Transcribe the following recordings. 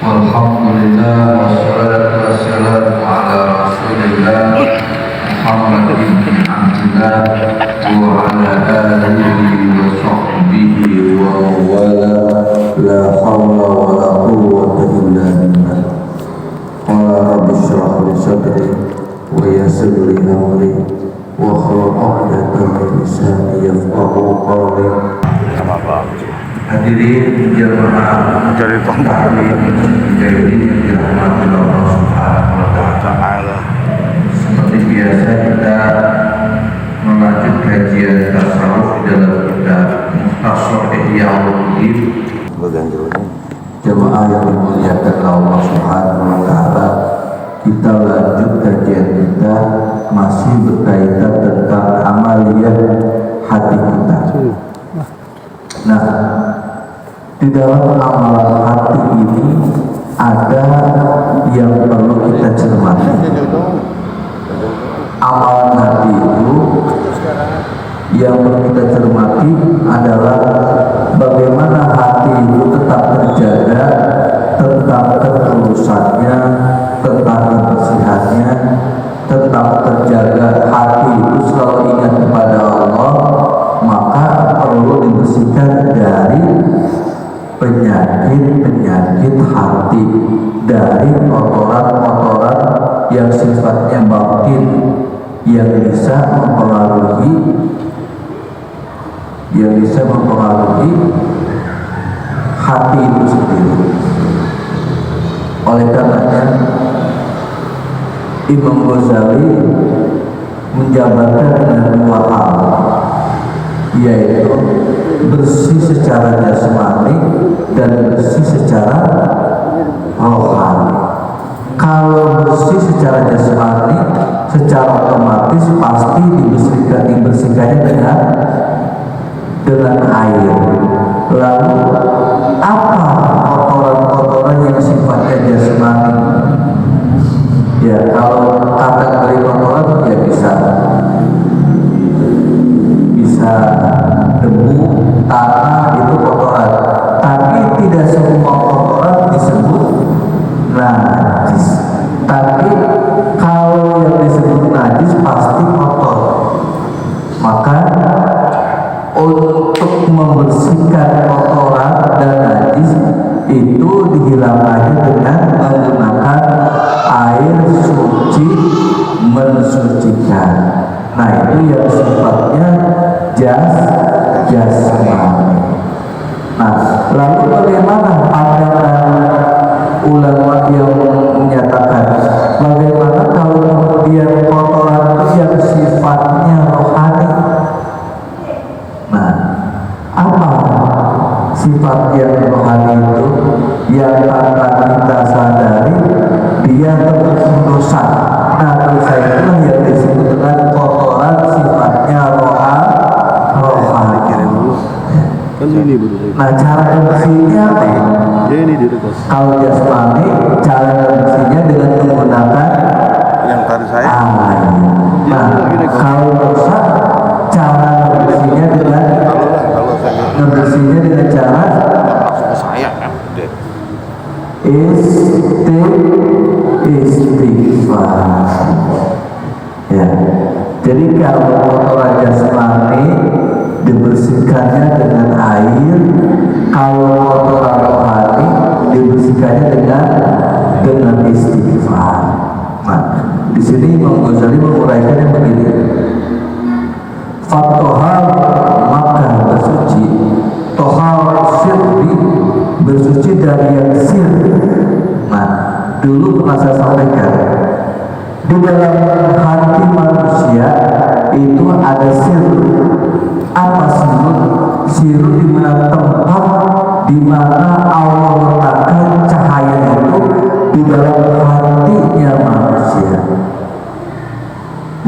Alhamdulillah wassalatu wassalamu ala Rasulillah Muhammad bin Abdullah wa ala alihi wa sahbihi wa wala la hawla wa la quwwata illa billah. Qala rabbi shrah li sadri wa yassir li amri wa hlul 'uqdatam min lisani yafqahu qawli. Hadirin jemaah dari hadirin yang dirahmati Allah Subhanahu wa taala. Seperti biasa kita melanjut kajian tasawuf dalam kitab Mukhtasar Ihya Ulumuddin. Jemaah yang dimuliakan Allah Subhanahu wa taala, kita lanjut kajian kita masih berkaitan tentang amaliyah hati kita. Nah, di dalam amalan hati ini ada yang perlu kita cermati. Amalan hati itu yang perlu kita cermati adalah bagaimana hati itu tetap terjaga tentang ketulusannya, tentang kebersihannya, tetap terjaga hati itu selalu ingat kepada Allah. Maka perlu dibersihkan dari penyakit hati, dari kotoran-kotoran yang sifatnya batin, yang bisa mempengaruhi hati itu sendiri. Oleh karenanya Imam Ghazali menjabarkan dengan dua hal, yaitu bersih secara jasmani dan bersih secara rohani. Kalau bersih secara jasmani, secara otomatis pasti dibersihkannya dengan air. Lalu apa kotoran-kotoran yang sifatnya jasmani? Ya, kalau kategori kotoran ya bisa debu, tanah, itu kotoran. Tapi tidak semua kotoran disebut najis. Tapi kalau yang disebut najis pasti kotor. Maka untuk membersihkan kotoran dan najis itu dihilangkannya dengan menggunakan air suci mensucikan. Nah, itu yang sifatnya jasmani. Nah, lalu bagaimana pandangan ulama yang menyatakan bagaimana kalau kemudian kotoran itu yang sifatnya rohani? Nah, apa sifat yang rohani itu? Yang tanpa kita sadari dia dosa. Nah, dosa itulah yang disebut dengan kotoran sifatnya rohani. Nah, cara bersihnya apa ya? Kalau jasmani, cara bersihnya dengan menggunakan yang tadi saya air. Nah, kalau dosa, cara bersihnya dengan cara saya kan istighfar. Ya. Jadi kalau kotoran jasmani dibersihkannya dengan air, kalau kotoran rohani dibersihkannya dengan istighfar. Nah, di sini Imam Ghazali menguraikannya begini: Fatohar maka bersuci, tohar sirri bersuci dari yang sir. Nah, dulu pernah saya sampaikan di dalam hati manusia itu ada sir. Apa sirut? Sirut di mana tempat di mana Allah letakkan cahaya itu di dalam hatinya manusia.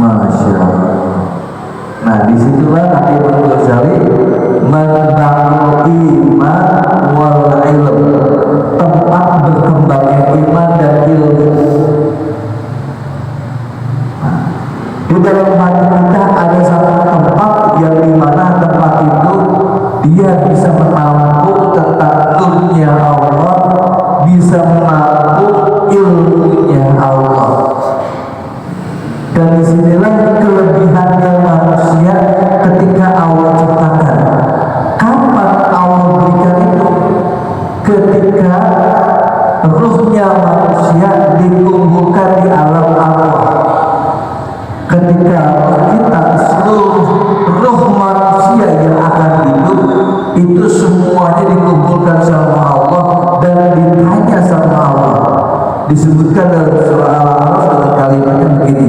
Masya Allah. Nah, disitulah kata Imam Ghazali membangun iman wal ilm, tempat berkembangnya iman dan ilmu. Nah, di dalam hati kita ada satu tempat yang dimana tempat itu dia bisa menampung tentang nurnya Allah, bisa menampung dalam surah Al-A'raf dengan kalimatnya begini,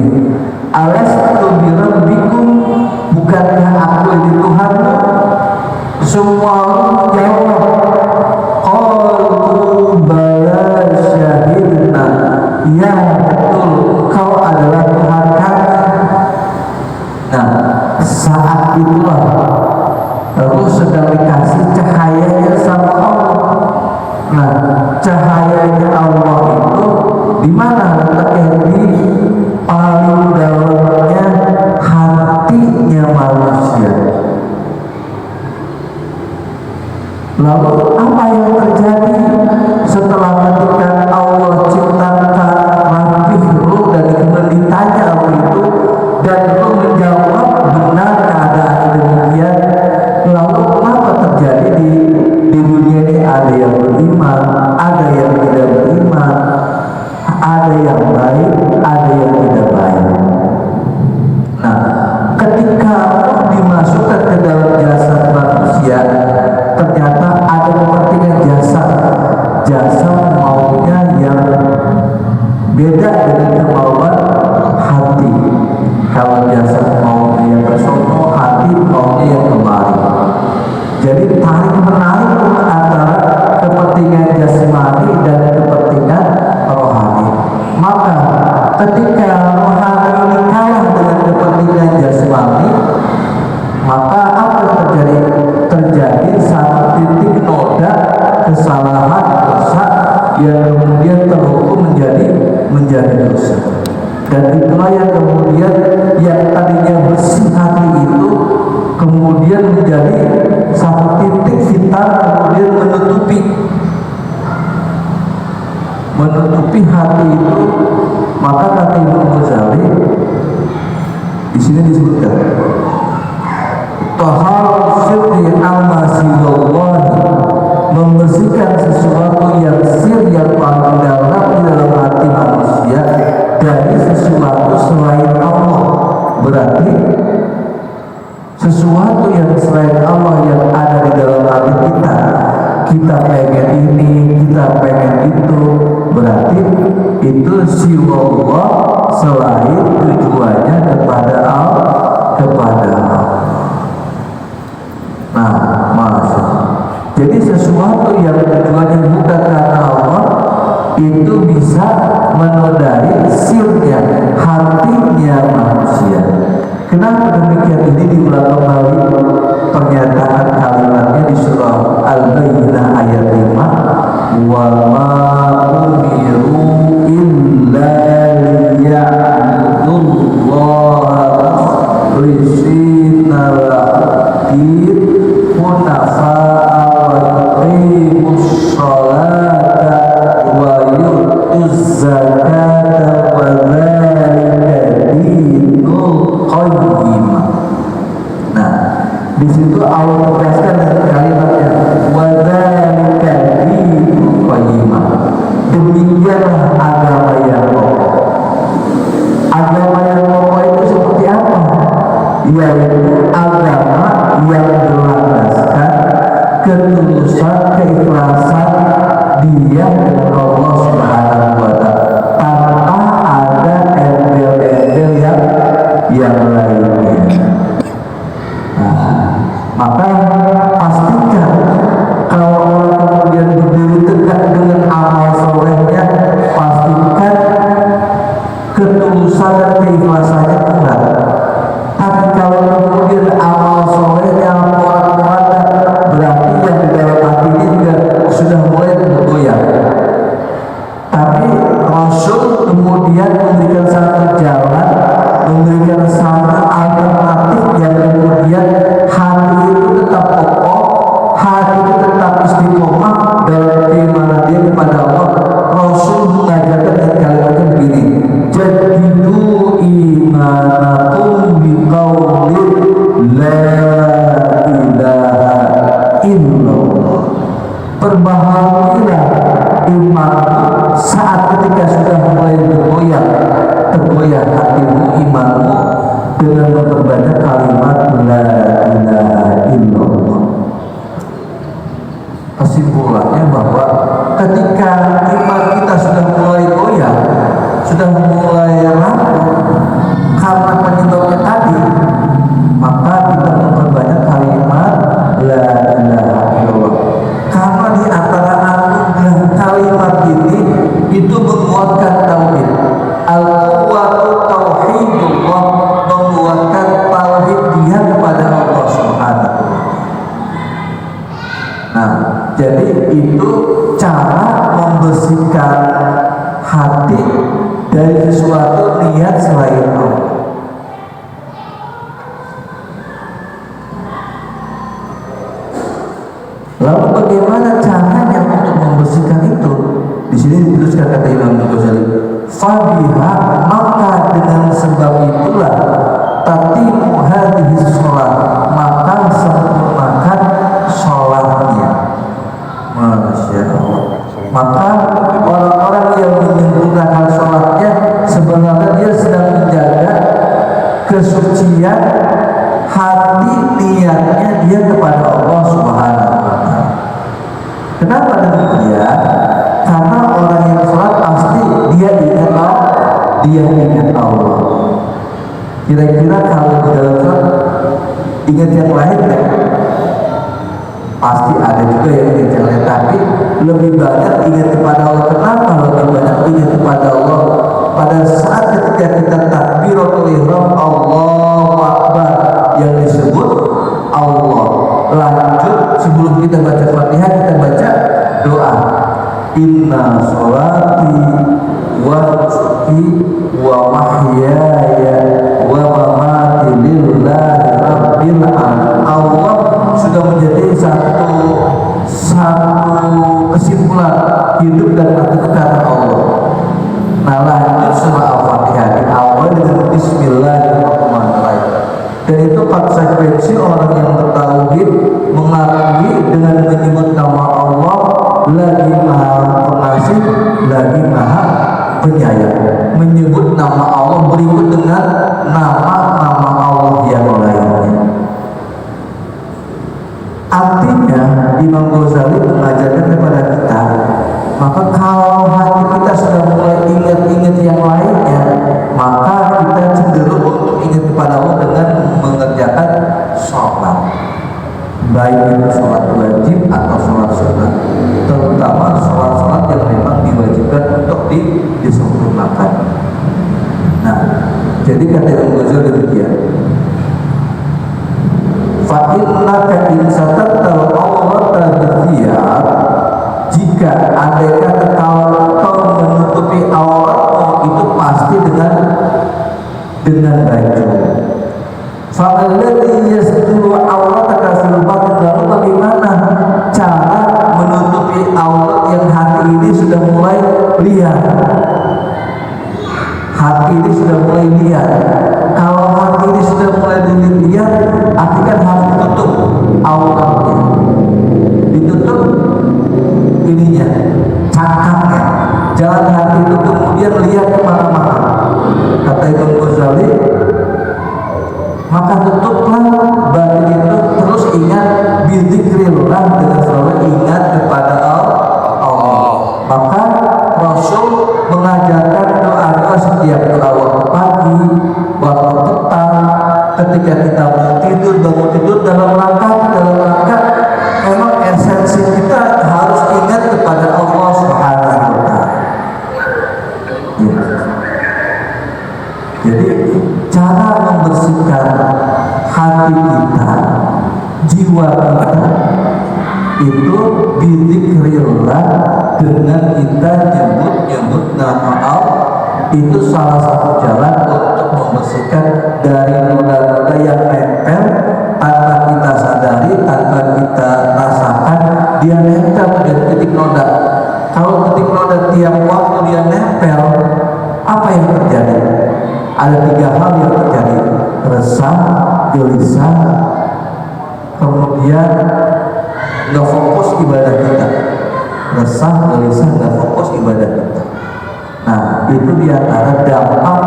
alastu birabbikum, bukankah aku ini Tuhanmu? Semua orang menjawab, qalu bala syahidna, ya betul kau adalah Tuhan kami. Nah, saat itulah Ruh sedang dikasih cahayanya sama Allah. Nah, cahayanya Allah itu di mana letaknya? Di paling dalamnya hatinya manusia. Lalu apa yang terjadi setelah ketika Allah ciptakan rapih Ruh dan kemudian ditanya Ruh itu, dan Ruh menjawab benar keadaan demikian? Lalu apa terjadi di dunia ini? Ada yang beriman, ada yang tidak beriman, ada yang baik, ada yang tidak baik. Nah, ketika Ruh dimasukkan ke dalam jasad manusia, ternyata ada kepentingan jasad maunya yang beda dengan kemauan hati. Kalau jasad maunya yang kesono, hati maunya yang kembali. Jadi tarik menarik antara kepentingan jasmani dan kepentingan rohani. Maka ketika rohani ini kalah dengan kepentingan jasmani, maka apa yang terjadi? Terjadi satu titik noda kesalahan dosa yang kemudian terhukum menjadi dosa. Dan itulah yang kemudian yang tadinya bersih hati itu kemudian menjadi satu titik vital, kemudian menutupi hati itu. Maka kata Imam Ghazali di sini disebutkan, taharatu sirri amma siwallahi, membersihkan sesuatu yang sir, yang paling dalam di dalam hati manusia dari sesuatu selain Allah. Berarti sesuatu yang selain Allah yang ada di dalam hati kita pengen ini, kita pengen itu, berarti itu siwallah, selain tujuannya kepada Allah. Nah, masuk. Jadi sesuatu yang tujuannya bukan karena Allah itu bisa menodai sirnya, hatinya manusia. Kenapa demikian? Ini diulang kembali pernyataan kalimatnya di surah Al-Bayyinah ayat 5, wa ma umiru illa liya'budullaha mukhlisina lahu-d-din hunafa'a wa yuqimus sholata wa yu'tuz zakata wa dzalika dinul qayyimah. Nah, di situ Allah menegaskan dengan kalimatnya wa dzalika dinul qayyimah. Demikianlah agama yang kokoh. Agama yang kokoh itu seperti apa? Yaitu agama yang berlandaskan ketulusan, keikhlasan dia dengan Allah Subhanahu wa Ta'ala, tanpa ada embel-embel yang lainnya. Nah, maka pastikan kalau orang kemudian berdiri tegak dengan amal solehnya, pastikan ketulusan dan keikhlasannya benar. Tapi kalau kemudian amal solehnya porak-poranda, berarti yang di dalam hati ini juga sudah mulai bergoyang. Tapi Rasul kemudian memberikan satu jalan, memberikan satu alternatif yang kemudian hati itu tetap kokoh, hati itu tetap istiqomah dalam keimanan dia kepada Allah. Rasul mengajarkan dengan kalimatnya begini, jadidu imanakum biqauli la ilaha illallah. Perbaharuilah iman saat ketika sudah mulai bergoyang, sudah mulai rapuh karena penyebabnya tadi, maka kita memperbanyak kalimat la ilaha illallah. Karena di antara anugerah kalimat ini itu menguatkan tauhid. Al-quwwatu tauhidullah, menguatkan tauhid dia kepada Allah Subhanahu wa taala. Nah, jadi itu cara membersihkan hati dari sesuatu niat selain Allah. Lalu bagaimana caranya untuk membersihkan itu? Di sini dituliskan kata Imam Ghazali, fabiha, maka dengan sebab itulah tatimu hadhihi sholat, maka sempurnakan sholatnya. Masya Allah. Maka orang-orang yang menyempurnakan sholatnya sebenarnya dia sedang menjaga kesucian hati, niatnya dia kepada Allah Subhanahu wa taala. Kenapa demikian? Karena orang yang sholat pasti dia ingat Allah. Kira-kira kalau di dalam sholat ingat yang lain kan? Pasti ada juga yang ingat yang lain, tapi lebih banyak ingat kepada Allah. Kenapa lebih banyak ingat kepada Allah? Pada saat ketika kita takbiratul ihram, Allahu Akbar, yang disebut Allah. Lanjut sebelum kita baca Fatihah, kita baca doa. Inna sholati wa nusuki wa mahyaya wa mamati lillahi rabbil alamin. Allah sudah menjadi satu kesimpulan, hidup dan mati karena Allah. Nah, lanjut surah Al-Fatihah diawali dengan Bismillahirrahmanirrahim. Dan itu konsekuensi orang yang bertauhid mengakui dengan menyebut nama Allah, lagi maha pengasih, lagi maha penyayang. Menyebut nama Allah berikut dengan nama-nama Allah yang lainnya. Artinya Imam Ghazali mengajarkan kepada kita, maka kalau hati kita sudah mulai ingat-ingat yang lainnya, maka kita cenderung untuk ingat kepada Allah dengan mengerjakan sholat, baik itu sholat wajib atau sholat sunnah, terutama sholat-sholat yang memang diwajibkan untuk disempurnakan. Nah, jadi kata Imam Ghazali demikian. Fa'innaka insatatal awrata bithiyab, jika andai kata kau menutupi auratmu itu pasti dengan baju. Fa'alladhi yasturu aurataka fil batin, lalu bagaimana cara menutupi aurat yang hati ini sudah mulai lihat? Hati ini sudah mulai lihat. Kalau hati ini sudah mulai dilihat, artinya harus ditutup auratnya, ditutup ininya, cakapnya. Jangan hati itu kemudian lihat kemana-mana. Kata Imam Ghazali, maka tutuplah batin itu, terus ingat bizikrillah, dengan selalu ingat kepada Allah. Maka Rasul mengajarkan doa-doa setiap doa waktu pagi, waktu petang, ketika kita mau tidur, bangun tidur, dalam rangka memang esensi kita harus ingat kepada Allah Subhanahu wa taala. Ya. Jadi cara membersihkan hati kita, jiwa kita itu bizikrillah, dengan kita nyebut nama Allah. Itu salah satu jalan untuk membersihkan dari noda-noda yang nempel tanpa kita sadari, tanpa kita rasakan. Dia nempel menjadi titik noda. Kalau titik noda tiap waktu dia nempel, apa yang terjadi? Ada 3 hal yang terjadi: resah, gelisah, kemudian nggak fokus ibadah kita. Resah, gelisah, nggak fokus ibadah kita. Nah, itu diantara dampak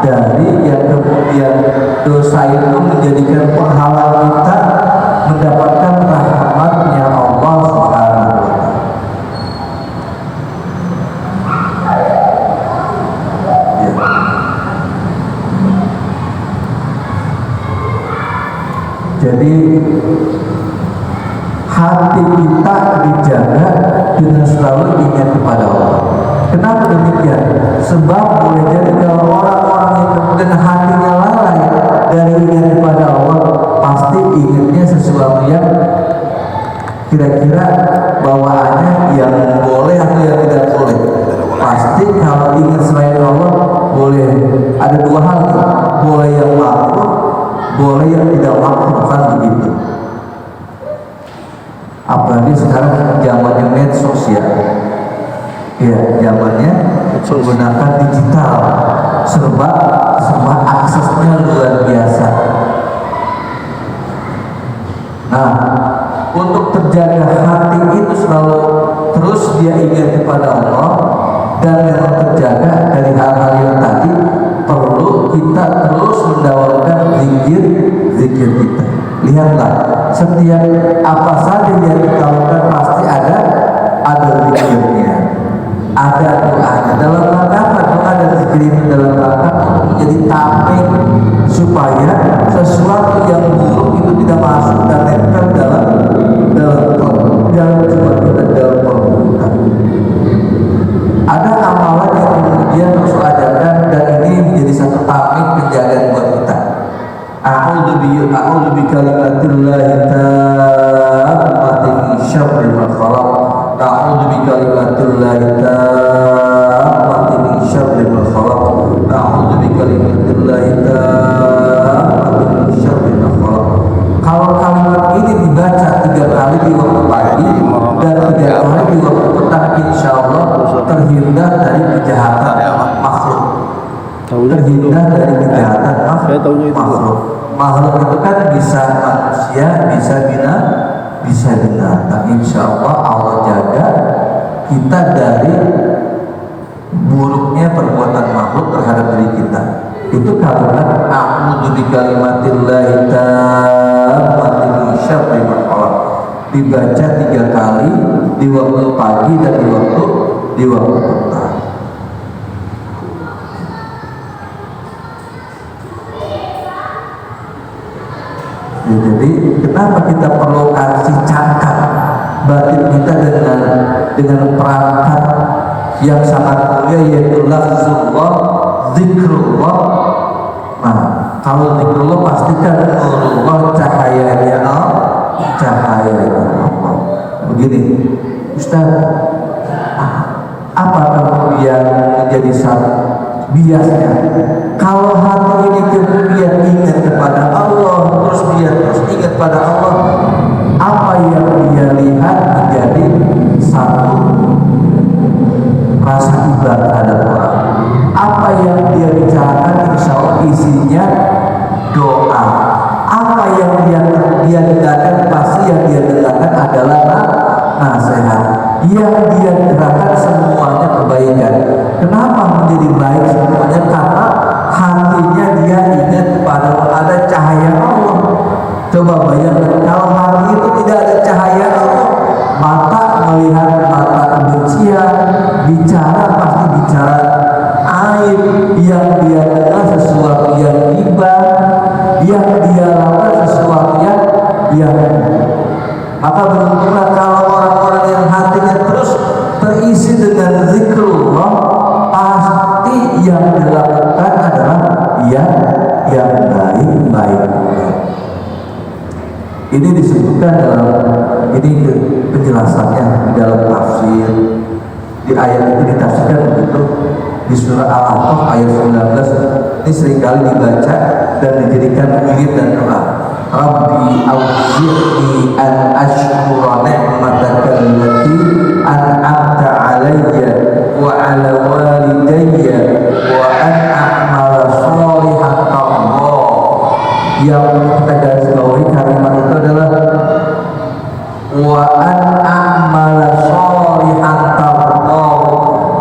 dari yang kemudian dosa itu menjadikan penghalang kita mendapatkan rahmatnya Allah Subhanahu wa taala. Jadi hati kita dijaga dengan selalu ingat kepada Allah. Kenapa demikian? Sebab boleh jadi kalau orang-orang yang kemudian hatinya lalai dari ingat kepada Allah, pasti ingatnya sesuatu yang kira-kira bawaannya yang boleh atau yang tidak boleh. Pasti kalau ingat selain Allah boleh ada dua hal nih, boleh yang makruh, boleh yang tidak makruh, kan begitu. Apalagi sekarang zamannya medsos ya, zamannya menggunakan digital, serba aksesnya luar biasa. Nah, untuk terjaga hati itu selalu terus dia ingat kepada Allah dan memang terjaga dari hal-hal yang tadi, perlu kita terus mendawamkan zikir kita. Lihatlah, setiap apa saja yang kita lakukan pasti ada zikirnya, ada doanya. Dalam rangka apa? Doa dan zikir itu dalam rangka untuk menjadi tameng supaya sesuatu yang buruk itu tidak masuk dan nempel dalam jiwa kita, dalam perbuatan. Ada amalan yang kemudian Rasul ajarkan dan ini menjadi satu tameng penjagaan buat kita. A'udzu bikalimatillahi tammati min syarri ma khalaq. A'udzu bikalimatillahi tammati min syarri ma khalaq. A'udzu bikalimatillahi tammati min syarri ma khalaq. Kalau kalimat ini dibaca 3 kali di waktu pagi dan 3 kali di waktu petang, insya Allah terhindar dari kejahatan makhluk. Terhindar dari kejahatan makhluk. Makhluk itu kan bisa manusia, bisa binatang. Insya Allah jaga kita dari buruknya perbuatan makhluk terhadap diri kita. Itu kalimat a'udzu bikalimatillahi tammati min syarri ma khalaq, dibaca 3 kali di waktu pagi dan di waktu petang. Jadi kenapa kita perlu kasih cangkap batin kita dengan perangkat yang sangat mulia, yaitu lafzullah, zikrullah. Nah, kalau zikrullah pastikan nurullah, cahayanya Allah. Begini, Ustaz, apa kemudian menjadi satu biasnya? Kalau hati ini kemudian ingat kepada Allah, terus ingat pada Allah, apa yang dia lihat menjadi satu rasa iba terhadap orang. Apa yang dia bicarakan insya Allah isinya doa. Apa yang dia dengarkan, pasti yang dia dengarkan adalah nasihat. Yang dia gerakan semuanya kebaikan. Kenapa menjadi baik semuanya? Karena hatinya dia ingat kepada ada cahaya Allah. Coba bayangkan kalau hati itu tidak ada cahaya Allah, mata melihat mata kebencian, bicara pasti bicara aib, yang dia dengar sesuatu yang iba, yang dia lakukan sesuatu yang maka beruntunglah kalau orang-orang yang hatinya terus terisi dengan zikrullah, pasti yang dilakukan adalah yang baik-baik. Ini disebutkan dalam penjelasannya di dalam tafsir. Di ayat itu ditafsirkan begitu di surah Al-A'raf ayat 19. Ini seringkali dibaca dan dijadikan wirid dan doa. Rabbi auzi'ni an ashkura ni'mataka allati an'amta 'alayya wa 'ala walidayya wa an a'mala shalihan tarda. Yang kita garis bawahi kalimat itu adalah wa an a'mala shalihan tarda,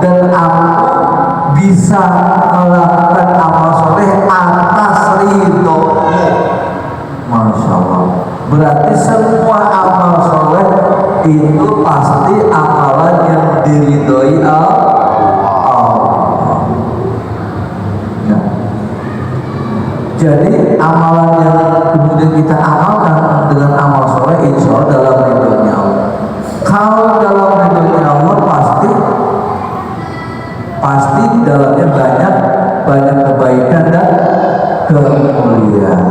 dan aku bisa melakukan amal soleh atas ridhomu. Masya Allah. Berarti semua amal soleh itu pasti amalan yang diridhoi Allah. Ya. Jadi amalan yang kemudian kita amalkan dengan amal soleh, insya Allah dalam ridhonya Allah. Kalau dalam ridhonya Allah pasti dalamnya banyak kebaikan dan kemuliaan.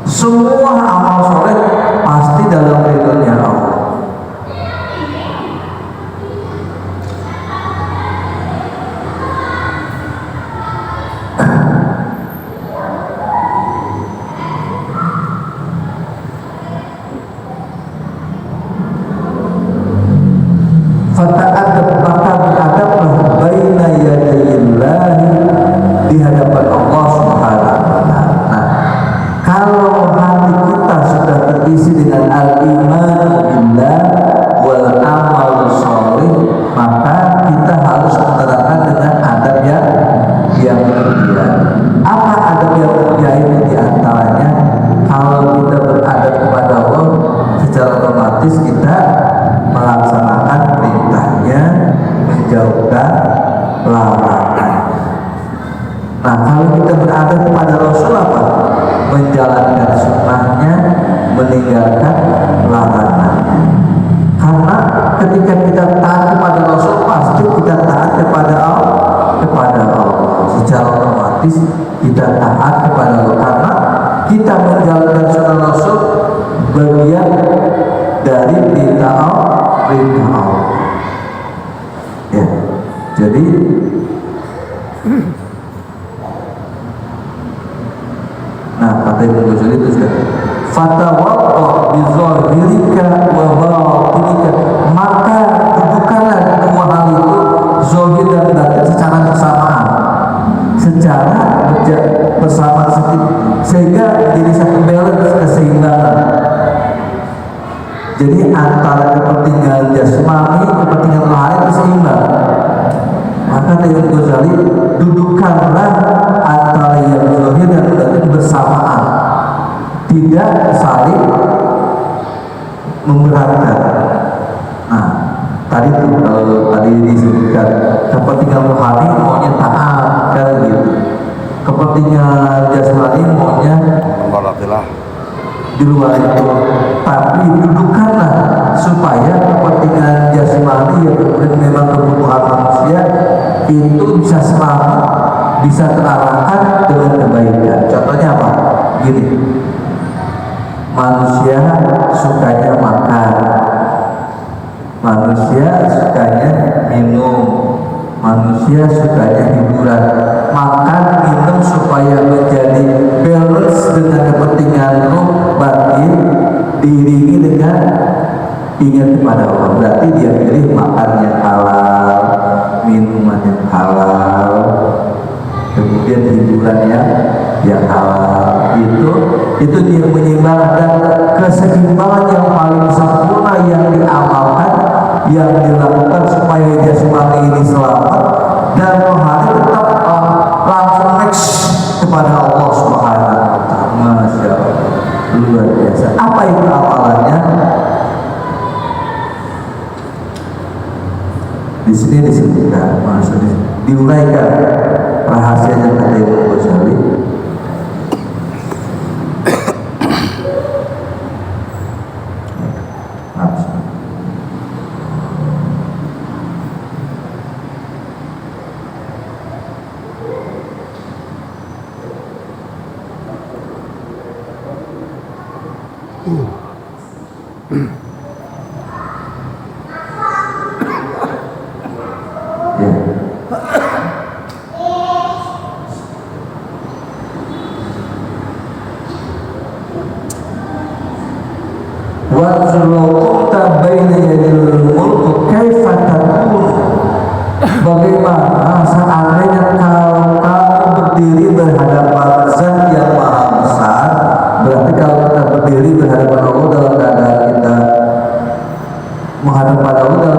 Semua amal soleh pasti dalam ridhonya Allah. Di hadapan Allah Subhanahu wa Ta'ala. Nah, kalau hati kita sudah terisi dengan al-iman billah wal amal sholih, maka kita harus menerapkan dengan adab yang mulia. Apa adab yang mulia ini? Di antaranya, kalau kita beradab kepada Allah, secara otomatis kita melaksanakan perintahnya, menjauhkan larangan. Nah, kalau kita berada kepada Rasul apa? Menjalankan sunnahnya, meninggalkan larangannya. Karena ketika kita taat kepada Rasul, pasti kita taat kepada Allah. Secara otomatis kita taat kepada Allah. Karena kita menjalankan sunnah Rasul bagian dari perintah Allah. Ya, jadi kata Ibnu Ghazali itu sudah fatawadda bizahirika wa batinika, maka dudukanlah dua hal itu, zahir dan batin, secara bersamaan, secara bersama sehingga jadi satu balance, keseimbangan. Jadi antara kepentingan jasmani, kepentingan rohani itu seimbang. Maka Ibnu Ghazali, dudukanlah antara yang zahir dan batin bersamaan, tidak saling memberatkan. Nah, tadi tuh kalau tadi disebutkan kepentingan rohani maunya taat kan gitu, kepentingan jasmani maunya di luar itu. Tapi dudukanlah supaya kepentingan jasmani yang kemudian memang kebutuhan manusia itu bisa selamat, bisa terarahkan dengan kebaikan. Contohnya apa? Gini, manusia sukanya makan, manusia sukanya minum, manusia sukanya hiburan. Makan, minum supaya menjadi balance dengan kepentingan roh batin, diiringi dengan ingat kepada Allah. Berarti dia pilih makan yang halal, minuman yang halal, kemudian hiburan yang halal. Itu dia menyeimbangkan keseimbangan yang paling sempurna yang diamalkan, yang dilakukan supaya jasmani ini selamat dan rohani tetap langsung next kepada Allah Subhanahu wa Ta'ala. Masya Allah, luar biasa. Apa itu amalannya? Di sini disebutkan, maksudnya diuraikan rahasianya kata Ibnu Ghazali. Bagaimana seandainya kalau kamu berdiri berhadapan Zat yang Maha Besar? Berarti kalau kita berdiri berhadapan Allah dalam keadaan kita menghadap pada Allah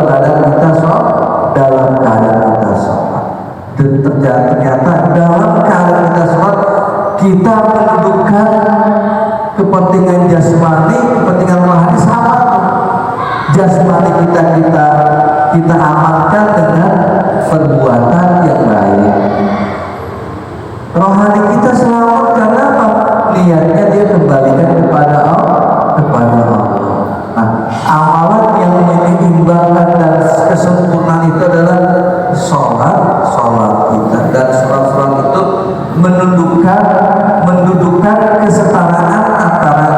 dalam keadaan kita sholat, dan ternyata dalam keadaan kita sholat kita menundukkan kepentingan jasmani, kepentingan rohani sama. Jasmani kita amalkan dengan perbuatan yang baik. Rohani kita selamatkan mendudukan kesetaraan antara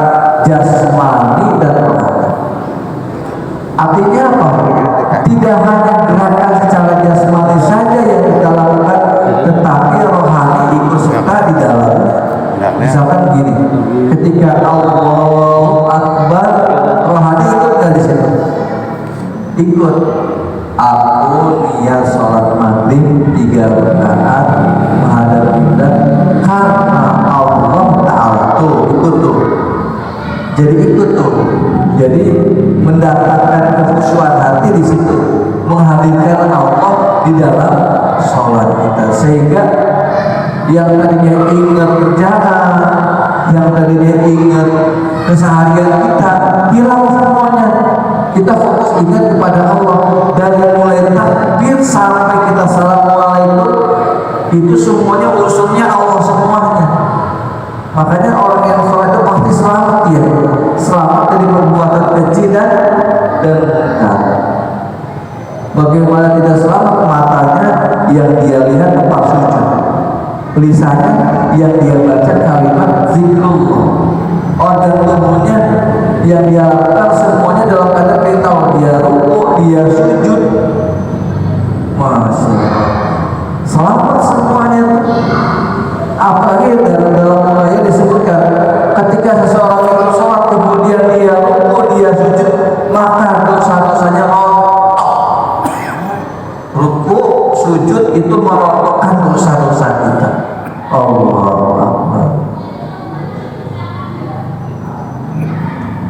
jasmani dan rohani. Artinya apa? Tidak hanya gerakan secara jasmani saja yang kita lakukan, tetapi rohani ikut serta di dalamnya. Misalkan begini, ketika Allahu Akbar, rohani ikut dari situ. Ikut. Aku niat sholat maghrib 3 rakaat menghadap kiblat karena Allah Ta'ala. Tuh, ikut tuh. Jadi ikut tuh. Jadi mendatangkan kekhusyuan hati di situ, menghadirkan Allah di dalam sholat kita, sehingga yang tadinya ingat kerjaan, yang tadinya ingat keseharian kita, hilang semuanya. Kita fokus ingat kepada Allah. Dari mulai takbir sampai kita assalamualaikum, itu semuanya unsurnya Allah semuanya. Makanya orang yang sholat itu pasti selamat ya, selamat dari perbuatan keji dan munkar. Bagaimana tidak selamat? Matanya yang dia lihat tempat sujud, lisannya yang dia baca kalimat zikrullah, organ tubuhnya yang dia lakukan semuanya dalam keadaan perintah. Dia rukuk, dia sujud, masya Allah, selamat semuanya. Apalagi dalam ayat disebutkan ketika seseorang itu sholat kemudian dia rukuk, dia sujud, maka dosa-dosanya rontok. Rukuk, sujud itu merontokkan dosa-dosa kita. Allahu Akbar.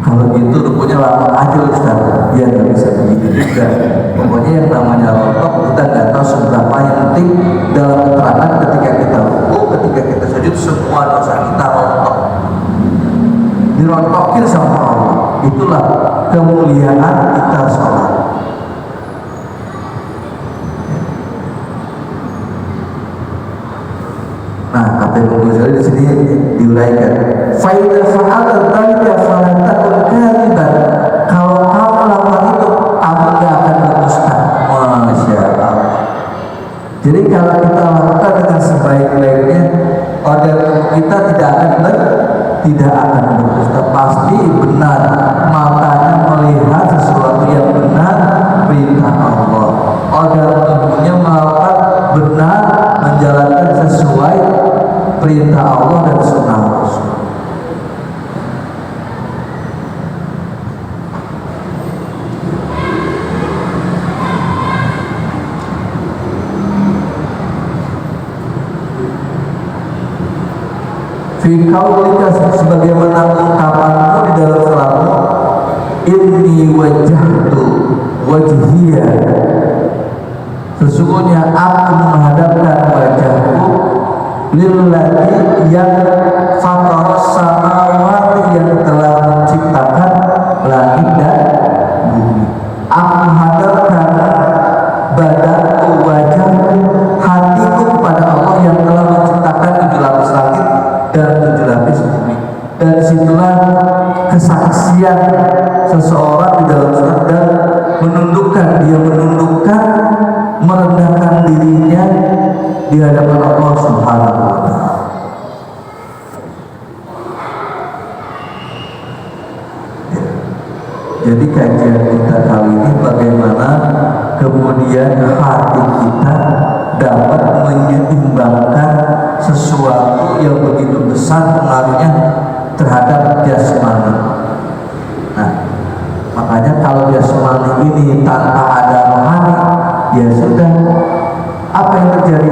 Kalau gitu rukuknya lama aja Ustaz. Ya nggak bisa begitu juga. Pokoknya yang namanya rontok kita nggak tahu seberapa. Yang penting dalam keterangan ketika kita rukuk, ketika kita sujud, semua dosa kita rontok, dirontokin sama Allah. Itulah kemuliaan kita sholat. Nah, kata Imam Ghazali di sini diuraikan, "Fa'idza fa'ala dzalika fala takun kadziban." Kalau kamu lakukan itu, kamu tidak akan berdusta. Masya Allah. Jadi kalau kita lakukan dengan sebaik-baiknya, organ kita tidak akan berdusta. Pasti benar, matanya melihat sesuatu yang benar, perintah Allah. Organ tubuhnya melakukan benar, menjalankan sesuai perintah Allah dan sunnah Rasul. Fi qaulika, sebagaimana ungkapanmu di dalam kalammu, inni wajjahtu wajhiya, sesungguhnya aku menghadapkan wajahku lilladzi yang fataras samawati, yang telah menciptakan langit dan bumi. Aku menghadapkan badanku, wajahku, hatiku kepada Allah yang telah menciptakan 7 lapis langit dan 7 lapis bumi. Dan disitulah kesaksian seseorang di dalam sholat dan dia menundukkan, merendahkan dirinya di hadapan Allah Subhanahu wa Ta'ala. Jadi kajian kita kali ini bagaimana kemudian hati kita dapat menyeimbangkan sesuatu yang begitu besar pengaruhnya terhadap jasmani. Nah, makanya kalau jasmani ini tanpa ada rohani, ya sudah, apa yang terjadi?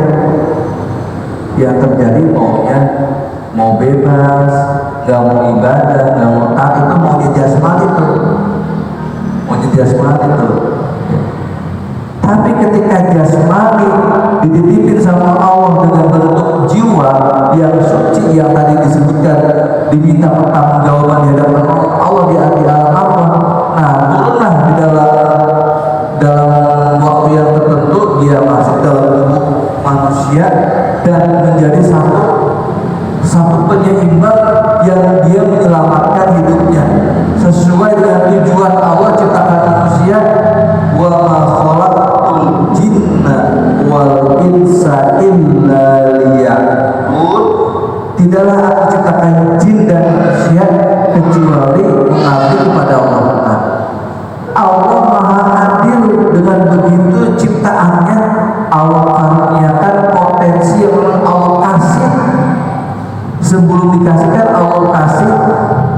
Yang terjadi mau bebas, nggak mau ibadah, nggak mau taat, itu maunya jasmani tuh, maunya jasmani tuh. Tapi ketika jasmani dititipin sama Allah dengan bentuk jiwa yang suci yang tadi disebutkan, diminta pertanggungjawaban di hadapan Allah di alam Allah. Nah, turunlah di dalam waktu yang tertentu dia masuk dalam tubuh manusia dan menjadi satu penyeimbang yang dia menyelamatkan hidupnya sesuai dengan tujuan Allah ciptakan manusia. Wa ma khalaqtul jinna wal insa illa liya'budun.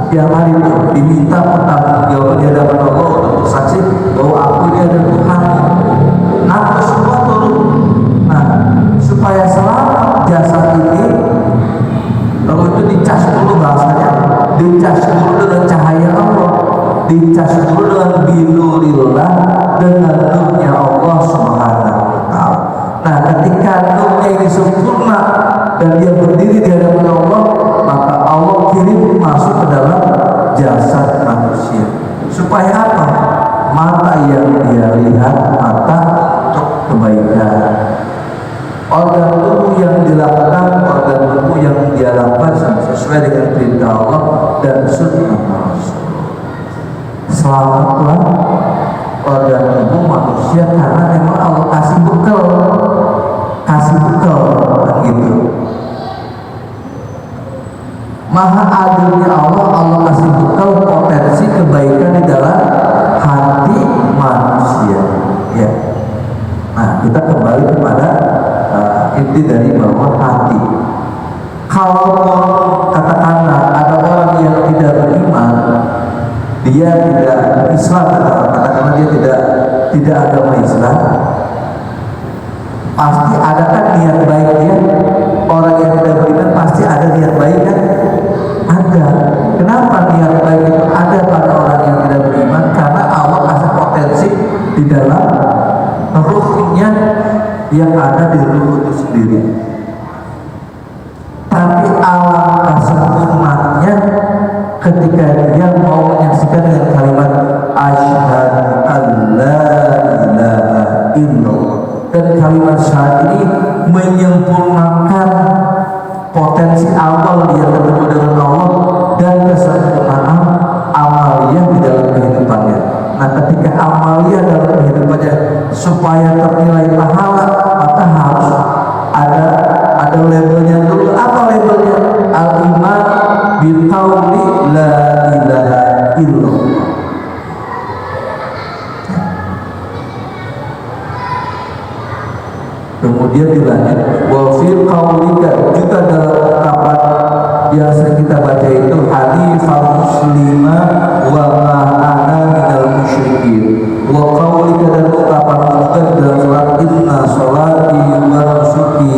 Tiap hari itu diminta pertanggungjawaban di hadapan Allah untuk bersaksi bahwa aku ini adalah Tuhan. Nah, semua turun. Nah, supaya selamat jasad ini, kalau itu dicas dulu bahasanya, dicas dulu dengan cahaya Allah, dicas dulu dengan binurillah, dengan nurnya Allah Subhanahu wa Ta'ala. Nah, ketika nurnya ini sempurna dan dia berdiri di hadapan Allah, maka Allah kirim masuk ke dalam jasad manusia. Supaya apa? Mata yang dia lihat, mata untuk kebaikan. Organ tubuh yang dilakukan, organ tubuh yang dia lakukan sesuai dengan perintah Allah dan sunnah Rasul. Selamatlah organ tubuh manusia karena memang Allah kasih bekal begitu. Maha adilnya Allah, Allah kasih bekal potensi kebaikan di dalam hati manusia. Ya. Nah, kita kembali kepada inti dari bahwa hati. Kalau katakanlah ada orang yang tidak beriman, dia tidak Islam, katakanlah dia tidak agama Islam, pasti ada kan niat baik dia. Orang yang tidak beriman pasti ada niat baik kan? Ada. Kenapa niat baik itu ada pada orang yang tidak beriman? Karena Allah kasih potensi di dalam ruhnya yang ada di ruh itu sendiri. Tapi alangkah sempurnanya ketika dia mau menyaksikan dengan kalimat asyhadu an la ilaha illallah, dan kalimat syahadat ini menyempurnakan potensi awal dia ketemu dengan Allah dan kesempurnaan amaliyah di dalam kehidupannya. Nah, ketika amaliyah dalam kehidupannya supaya ternilai pahala, maka harus ada labelnya dulu. Apa labelnya? Al-iman biqauli la ilaha illallah. Kemudian dilanjut wa fi qaulika, juga dalam ungkapan yang sering kita baca itu hanifal muslima wa ma ana minal musyrikin, wa qaulika, dan ungkapan juga dalam surat inna sholati wa nusuki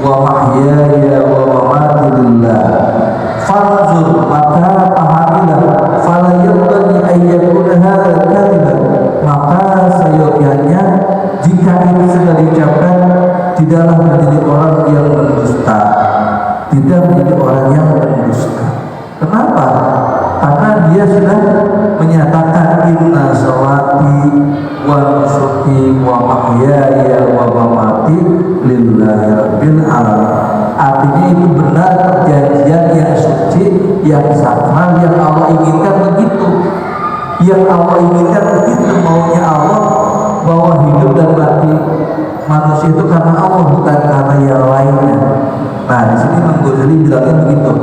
wa mahyaya wa mamati lillah fanzur, maka pahamilah fala yanbaghi an yakuna hadza kadiban, maka seyogyanya jika ini sudah diucapkan tidaklah menjadi orang yang berdusta, tidak menjadi orang yang berdusta. Kenapa? Karena dia sudah menyatakan inna sholati wa nusuki wa mahyaya wa mamati lillahi rabbil alamin. Artinya itu benar perjanjian yang suci, yang sakral, yang Allah inginkan begitu. Yang Allah inginkan begitu, maunya Allah, bahwa hidup dan mati manusia itu karena Allah, bukan karena yang lainnya. Nah, di sini Imam Ghazali bilangnya begitu.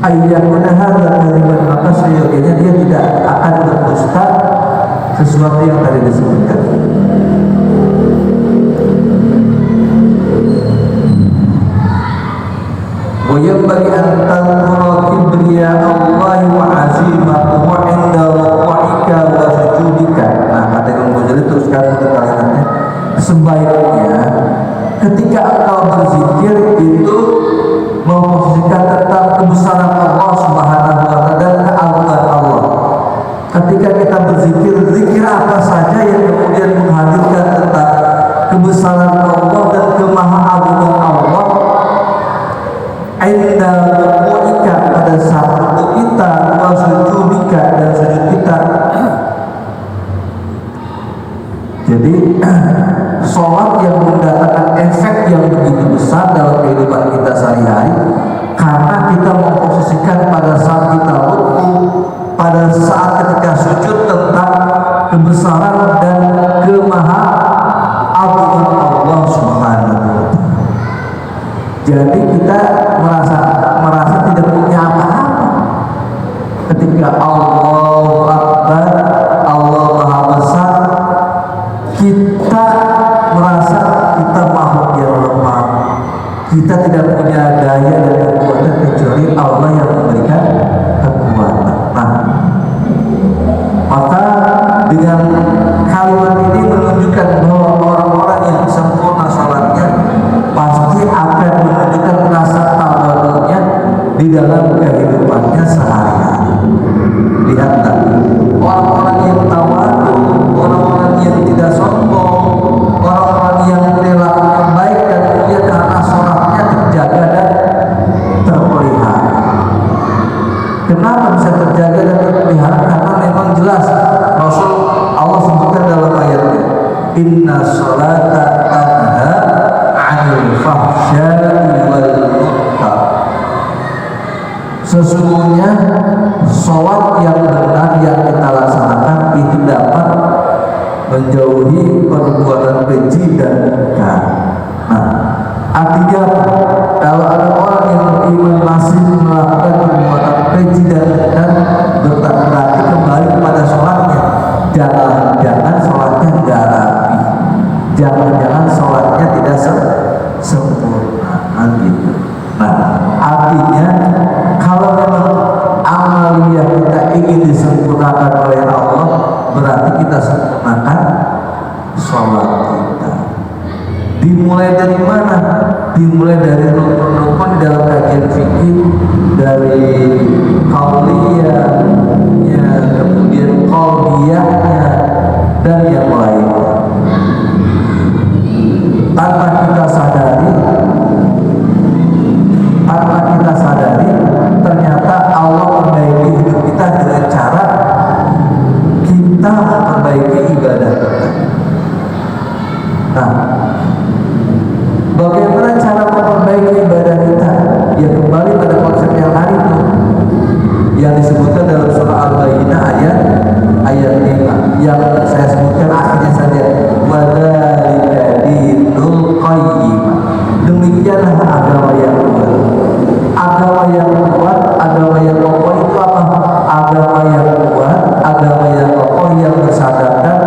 Ayyakuna hadza kalimat, maka seyogyanya dia tidak akan berdusta sesuatu yang tadi disebutkan. Wa yanbaghi an tadhkura kibriya Allah wa azimatahu 'inda ruku'ika wa sujudika. Nah, kata Imam Ghazali teruskan untuk kalimatnya, sebaiknya ketika engkau berzikir itu memposisikan tentang kebesaran Allah Subhanahu wa Ta'ala dan keagungan Allah. Ketika kita berzikir, zikir apa saja yang kemudian menghadirkan tentang kebesaran Allah dan kemahagungan Allah, inda ruku'ika, pada saat rukuk kita, wa sujudika, dan sujud kita. Jadi sholat yang mendatangkan efek yang begitu besar dalam kehidupan kita sehari-hari, karena kita memposisikan pada saat kita ruku, pada saat ketika sujud, tentang kebesaran dan kemahagungan Allah Subhanahu wa Ta'ala. Jadi kita merasa tidak punya apa-apa ketika Allahu Akbar, Allah Maha Besar, kita merasa kita makhluk yang lemah, kita tidak punya daya dan kekuatan kecuali Allah yang memberikan dengan kalimat ini menunjukkan bahwa orang-orang yang sempurna sholatnya pasti akan menunjukkan rasa tawadhu'nya di dalam kehidupannya sehari-hari. Lihatlah orang-orang yang tawadhu, orang-orang yang tidak sombong, orang-orang yang perilakunya baik dan mulia karena sholatnya terjaga dan terpelihara. Kenapa bisa terjaga dan terpelihara? Karena memang jelas Rasul Allah sebutkan dalam ayatnya, inna sholata tanha 'anil fahsya'i wal munkar. Sesungguhnya sholat yang benar yang kita laksanakan itu dapat menjauhi perbuatan keji dan munkar. Nah, artinya kalau ada orang yang beriman masih melakukan perbuatan keji dan munkar, berarti kembali kepada sholatnya. Jangan-jangan sholatnya nggak rapi, jangan-jangan sholatnya tidak sempurna, gitu. Nah, artinya kalau memang amaliyah kita ingin disempurnakan oleh Allah, berarti kita sempurnakan sholat kita. Dimulai dari mana? Dimulai dari rukun-rukun di dalam kajian fikih, dari qauliyah, kemudian qauliyahnya, dan yang lainnya. Tanpa kita sadari, ternyata Allah memperbaiki hidup kita dengan cara kita memperbaiki ibadah kita. Nah, bagaimana cara memperbaiki ibadah kita? Ya kembali pada konsep yang tadi itu, yang disebutkan dalam surah Al-Baqarah ayat 5, yang saya sebutkan akhirnya saja, wadzalika dinul qayyim. Demikianlah agama yang kuat. Agama yang kuat, agama yang kokoh itu apa? Agama yang kuat, agama yang kokoh, yang bersadarkan,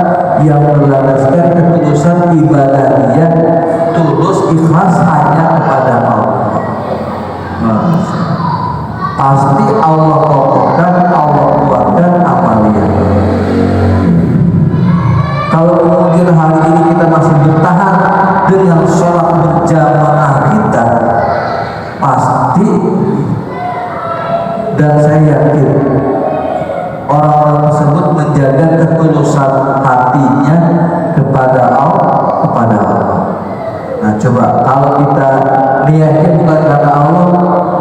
yang berlandaskan ketulusan ibadahnya, tulus ikhlas hanya kepada Allah. Pasti Allah kokohkan, Allah kuatkan amalnya. Kalau kemudian hari ini kita masih bertahan dengan sholat berjamaah kita, pasti, dan saya yakin orang-orang tersebut menjaga ketulusan hatinya kepada Allah. Nah, coba kalau kita niatnya bukan karena Allah,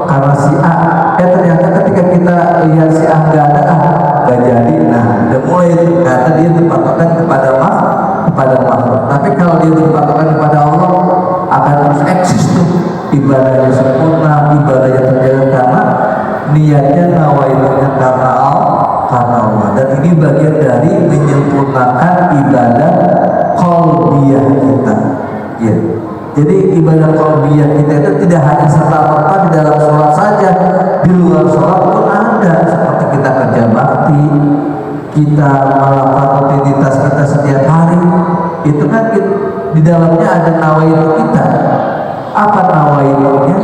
karena si A, ternyata ketika kita lihat si A nggak ada, nggak jadi. Nah, udah mulai itu karena dia berpatokan kepada makhluk. Tapi kalau dia berpatokan kepada Allah, akan terus eksis tuh ibadahnya sempurna, ibadahnya terjaga karena niatnya nawaitunya karena Allah. Dan ini bagian dari menyempurnakan ibadah qalbiyah kita. Ya. Jadi ibadah qalbiyah kita itu tidak hanya serta-merta di dalam sholat saja, di luar sholat pun ada, seperti kita kerja bakti, kita melakukan rutinitas kita setiap hari. Itu kan di dalamnya ada nawaitu kita. Apa nawaitunya?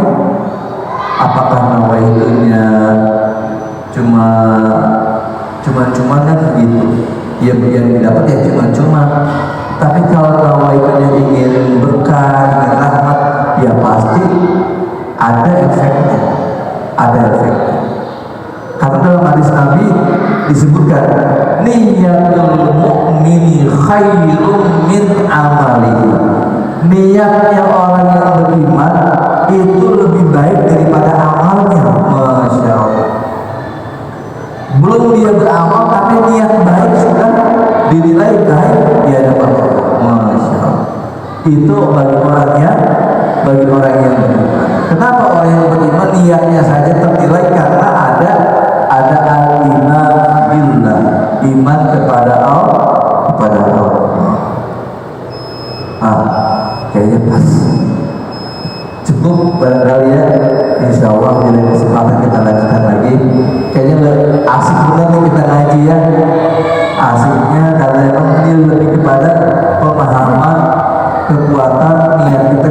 Apakah nawaitunya cuma kan begitu? Ya yang didapat ya cuma. Tapi kalau nawaitunya ingin berkah, ingin rahmat, ya pasti ada efeknya. Karena dalam hadis Nabi disebutkan, niyatul mu'mini khairun min amalihi. Niatnya orang yang beriman itu lebih baik daripada amalnya. Masya Allah. Belum dia beramal tapi niat baik sudah dinilai baik di hadapan Allah. Masya Allah. Itu bagi orang yang beriman. Kenapa orang yang beriman niatnya saja ternilai? Karena ada al-iman billah, iman kepada Allah. Kayaknya pas. Cukup barangkali ya. Insya Allah di lain kesempatan kita lanjutkan lagi. Kayaknya asik benar nih kita ngaji ya. Asiknya karena memang ini lebih kepada pemahaman kekuatan niat kita